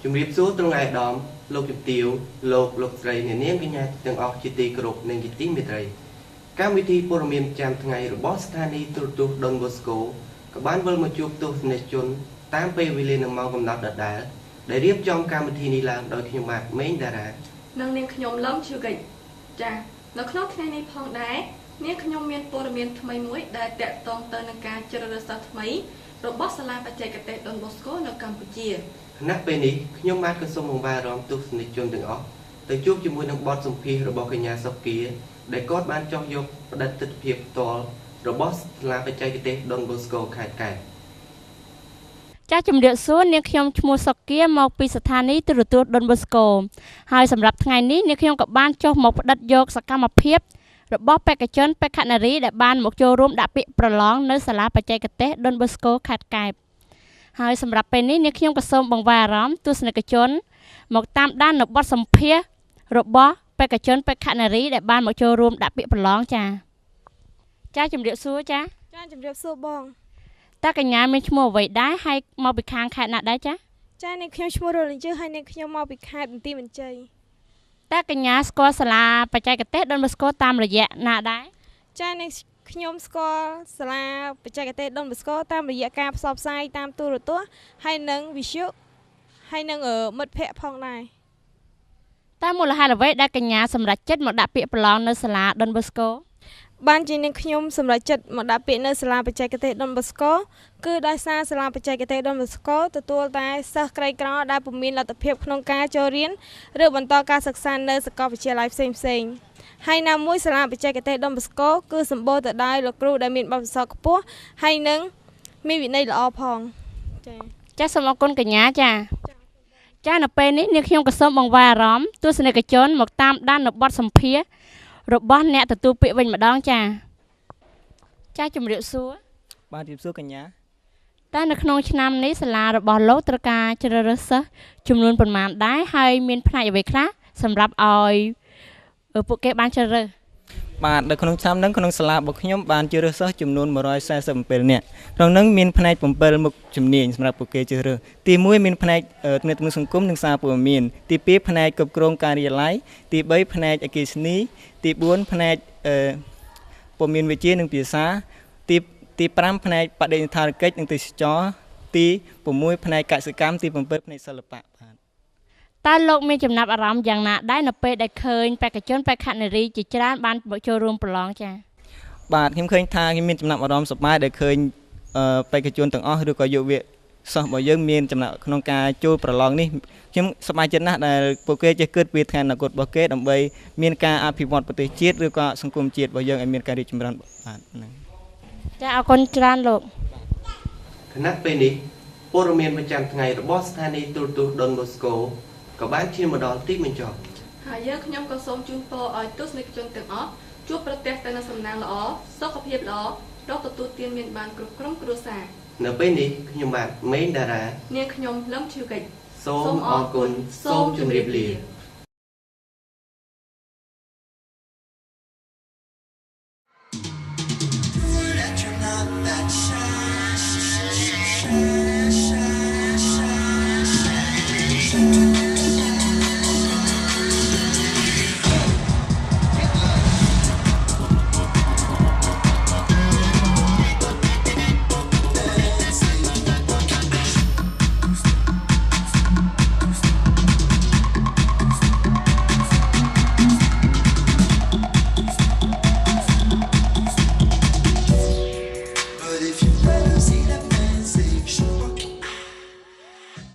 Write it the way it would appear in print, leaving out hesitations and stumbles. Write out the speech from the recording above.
ជំរាបសួរត្រង់ឯកឧត្តមលោកជំទាវលោកស្រីអ្នកនាងកញ្ញាទាំងអស់ជាទីគោរពនិងជាទីមេត្រីកម្មវិធីព័ត៌មានប្រចាំថ្ងៃរបស់ស្ថានីយ៍ទូរទស្សន៍ Don Bosco ក៏បានវិលមកជួបទស្សនិកជនតាមពេលវេលានិងម៉ោងកំណត់ដដែលដែលរៀបចំកម្មវិធីនេះឡើងដោយខ្ញុំបាទមេងតារានិងនាងខ្ញុំលឹមឈឺកិច្ចចានៅក្នុងថ្ងៃនេះផងដែរនាងខ្ញុំមានព័ត៌មានថ្មីមួយដែលតាក់ទងទៅនឹងការជ្រើសរើសសិស្សថ្មីរបស់សាលាបច្ចេកទេស Don Bosco នៅកម្ពុជាខណៈពេលនេះខ្ញុំបាទក៏សូមអង្វរអារម្មណ៍ទស្សនិកជនទាំងអស់ទៅជួបជាមួយនឹងបទសម្ភាសន៍របស់កញ្ញាសុគាដែលគាត់បានចោះយកផ្តិតទិដ្ឋភាពផ្ទាល់របស់សាលាបច្ចេកទេស Don Bosco ខេត្តកែបចាស់ជំរាបសួរនាងខ្ញុំឈ្មោះសុគាមកពីស្ថានីយ៍ទូរទស្សន៍ Don Bosco ហើយសម្រាប់ថ្ងៃនេះនាងខ្ញុំក៏បានចុះមកផ្តិតយកសកម្មភាពរបស់បេក្ខជនបេក្ខនារីដែលបានមកចូលរួមដាក់ពាក្យប្រឡងនៅសាលាបច្ចេកទេស Don Bosco ខេត្តកែបហើយសម្រាប់ពេលនេះនាងខ្ញុំក៏សូមបង្វែរអារម្មណ៍ទស្សនិកជនមកតាមដាននៅបទសម្ភាសន៍របស់បេក្ខជនបេក្ខនារីដែលបានមកចូលរួមដាក់ពាក្យប្រឡងចាជំរាបសួរចាជំរាបសួរបងតើកញ្ញាមានឈ្មោះអ្វីដែរហើយមកពីខាងខេត្តណាដែរចានាងខ្ញុំឈ្មោះរលញ្ជើហើយនាងខ្ញុំមកពីខេត្តបន្ទាយមានជ័យតើកញ្ញាស្គាល់សាលាបច្ចេកទេស Don Bosco តាមរយៈណាដែរចានាងខ្ញុំស្គាល់សាលាបច្ចេកទេស Don Bosco តាមរយៈការផ្សព្វផ្សាយតាមទូរទស្សន៍ហើយនិងវិទ្យុហើយនិងមិត្តភ័ក្តិផងដែរតើមូលហេតុអ្វីដែលកញ្ញាសម្រេចចិត្តមកដាក់ពាក្យប្រឡងនៅសាលា Don Bosco បានជានាងខ្ញុំសម្រេចចិត្តមកដាក់ពាក្យនៅសាលាបច្ចេកទេស Don Bosco គឺដោយសារសាលាបច្ចេកទេស Don Bosco ទទួលតែសិស្សក្រីក្រដែលពុំមានលទ្ធភាពក្នុងការចូលរៀនឬបន្តការសិក្សានៅសាកលវិទ្យាល័យផ្សេងៗហើយណាមួយសាលាបច្ចេកទេស Don Bosco គឺសម្បូរទៅដោយលោកគ្រូដែលមានបទពិសោធន៍ខ្ពស់ហើយនិងមានវិន័យល្អផងចាសូមអរគុណកញ្ញាចានៅពេលនេះនាងខ្ញុំក៏សូមបង្វែរអារម្មណ៍ទស្សនិកជនមកតាមដាននៅបទសម្ភាសន៍របស់អ្នកទទួលពាក្យវិញម្ដងចាជំរាបសួរបាទជំរាបសួរកញ្ញាតើនៅក្នុងឆ្នាំនេះសាលារបស់លោកត្រូវការជ្រើសរើសសិស្សចំនួនប៉ុន្មានដែរហើយមានផ្នែកអ្វីខ្លះសម្រាប់ឲ្យពួកគេបានជ្រើសរើសបាទនៅក្នុងឆ្នាំហ្នឹងក្នុងសាលារបស់ខ្ញុំបានជ្រើសរើសសិស្សចំនួន147នាក់ក្នុងហ្នឹងមានផ្នែក7មុខជំនាញសម្រាប់ពួកគេជ្រើសរើសទី1មានផ្នែកទំនាក់ទំនងសង្គមនិងសារព័ត៌មានទី2ផ្នែកគ្រប់គ្រងការិយាល័យទី3ផ្នែកអគ្គិសនីទី4ផ្នែកព័ត៌មានវិទ្យានិងភាសាទី5ផ្នែកបដិសណ្ឋារកិច្ចនិងទេសចរទី6ផ្នែកកសិកម្មទី7ផ្នែកសិល្បៈបាទតើលោកមានចំណាប់អារម្មណ៍យ៉ាងណាដែរនៅពេលដែលឃើញបេក្ខជនបេក្ខនារីជាច្រើនបានមកចូលរួមប្រឡងចា៎បាទខ្ញុំឃើញថាខ្ញុំមានចំណាប់អារម្មណ៍សប្បាយដែលឃើញបេក្ខជនទាំងអស់ឬក៏យុវសិស្សរបស់យើងមានចំណាប់ក្នុងការចូលប្រឡងនេះខ្ញុំសប្បាយចិត្តណាស់ដែលពួកគេចេះគិតពីថ្ងៃអនាគតរបស់គេដើម្បីមានការអភិវឌ្ឍប្រទេសជាតិឬក៏សង្គមជាតិរបស់យើងឲ្យមានការរីកចម្រើនបាទហ្នឹងចាអរគុណច្រើនលោកខណៈពេលនេះព័ត៌មានប្រចាំថ្ងៃរបស់ស្ថានីយ៍ទូរទស្សន៍ Don Bosco ក៏បានឈានមកដល់ទីបញ្ចប់ហើយយើងខ្ញុំក៏សូមជូនពរឲ្យទស្សនិកជនទាំងអស់ជួបប្រទះតែនូវសំណាងល្អសុខភាពល្អរកទទួលទានមានបានគ្រប់ក្រុមគ្រួសារនៅពេលនេះខ្ញុំបាទមេងតារានាងខ្ញុំលឹមឈឺកិច្ចសូមអរគុណសូមជម្រាបលា